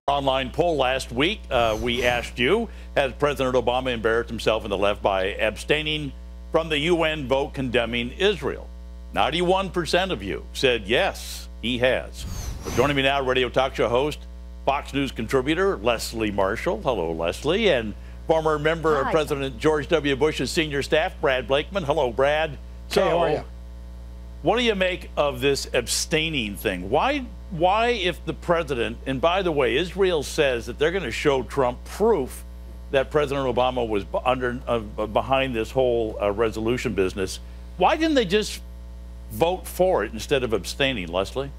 Online poll last week, we asked you, has President Obama embarrassed himself and the left by abstaining from the UN vote condemning Israel? 91% of you said yes, he has. Well, joining me now, radio talk show host, Fox News contributor Leslie Marshall. Hello, Leslie. And former member of President George W. Bush's senior staff, Brad Blakeman. Hello, Brad. So, hey, how are you? What do you make of this abstaining thing? Why, if the president, and by the way, Israel says that they're going to show Trump proof that President Obama was behind this whole resolution business, why didn't they just vote for it instead of abstaining, Leslie?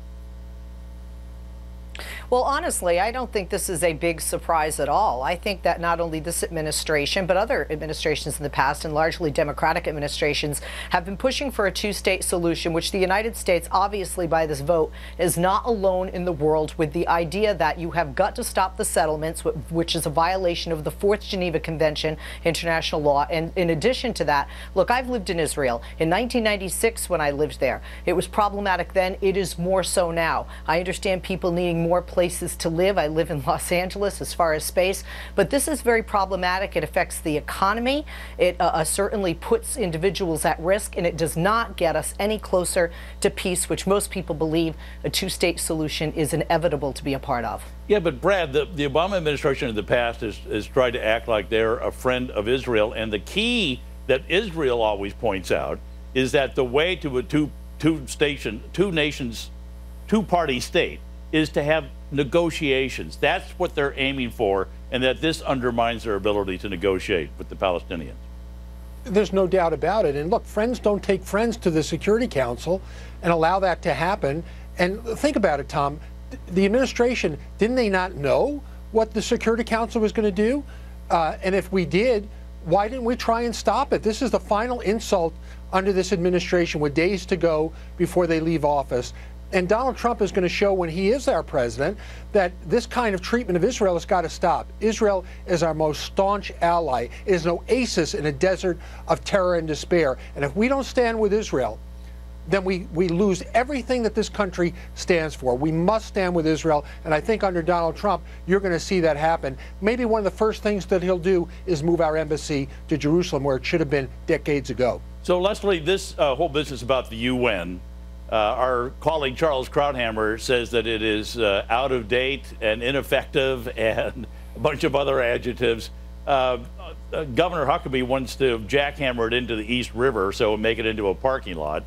Well, honestly, I don't think this is a big surprise at all. I think that not only this administration, but other administrations in the past, and largely Democratic administrations, have been pushing for a two-state solution, which the United States, obviously by this vote, is not alone in the world with the idea that you have got to stop the settlements, which is a violation of the Fourth Geneva Convention, international law. And in addition to that, look, I've lived in Israel. In 1996, when I lived there, it was problematic then. It is more so now. I understand people needing more places to live. I live in Los Angeles as far as space, but this is very problematic. It affects the economy. It certainly puts individuals at risk, and it does not get us any closer to peace, which most people believe a two-state solution is inevitable to be a part of. Yeah, but Brad, the Obama administration in the past has tried to act like they're a friend of Israel, and the key that Israel always points out is that the way to a two-party state is to have negotiations. That's what they're aiming for, and that this undermines their ability to negotiate with the Palestinians. There's no doubt about it. And look, friends don't take friends to the Security Council and allow that to happen. And think about it, Tom. The administration, didn't they not know what the Security Council was going to do? And if we did, why didn't we try and stop it? This is the final insult under this administration with days to go before they leave office. And Donald Trump is going to show, when he is our president, that this kind of treatment of Israel has got to stop. Israel is our most staunch ally. It is an oasis in a desert of terror and despair. And if we don't stand with Israel, then we lose everything that this country stands for. We must stand with Israel. And I think under Donald Trump, you're going to see that happen. Maybe one of the first things that he'll do is move our embassy to Jerusalem, where it should have been decades ago. So, Leslie, this whole business about the UN, our colleague Charles Krauthammer says that it is out of date and ineffective and a bunch of other adjectives. Governor Huckabee wants to jackhammer it into the East River, so make it into a parking lot.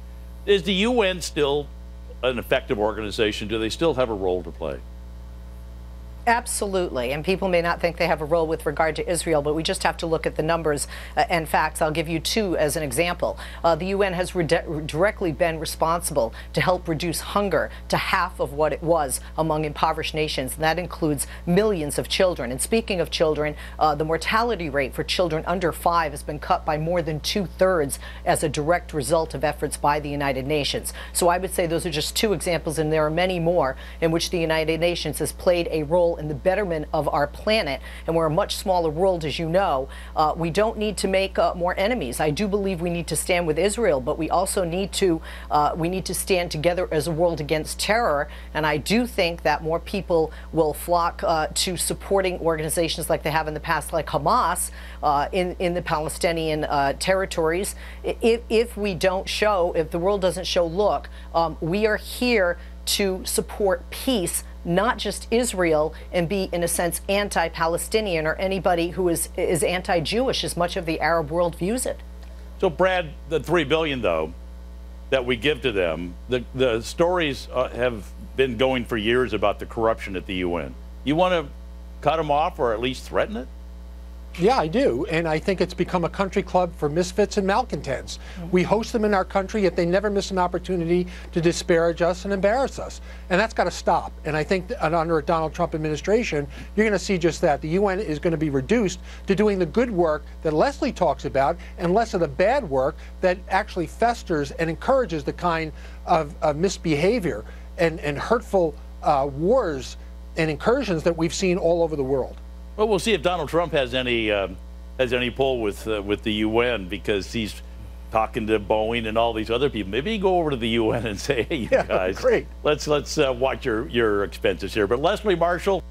Is the UN still an effective organization? Do they still have a role to play? Absolutely, and people may not think they have a role with regard to Israel, but we just have to look at the numbers and facts. I'll give you two as an example. The UN has directly been responsible to help reduce hunger to half of what it was among impoverished nations, and that includes millions of children. And speaking of children, the mortality rate for children under 5 has been cut by more than 2/3 as a direct result of efforts by the United Nations. So I would say those are just two examples, and there are many more in which the United Nations has played a role in the betterment of our planet. And we're a much smaller world, as you know. We don't need to make more enemies. I do believe we need to stand with Israel, but we also need to stand together as a world against terror. And I do think that more people will flock to supporting organizations like they have in the past, like Hamas, in the Palestinian territories. If we don't show, if the world doesn't show, look, we are here to support peace, not just Israel, and be, in a sense, anti-Palestinian or anybody who is anti-Jewish, as much of the Arab world views it. So, Brad, the $3 billion, though, that we give to them, the stories have been going for years about the corruption at the UN. You want to cut them off or at least threaten it? Yeah, I do. And I think it's become a country club for misfits and malcontents. We host them in our country, yet they never miss an opportunity to disparage us and embarrass us. And that's got to stop. And I think that under a Donald Trump administration, you're going to see just that. The UN is going to be reduced to doing the good work that Leslie talks about and less of the bad work that actually festers and encourages the kind of misbehavior and hurtful wars and incursions that we've seen all over the world. Well, we'll see if Donald Trump has any pull with the UN, because he's talking to Boeing and all these other people. Maybe you go over to the UN and say, hey, you guys, great. let's watch your expenses here. But Leslie Marshall,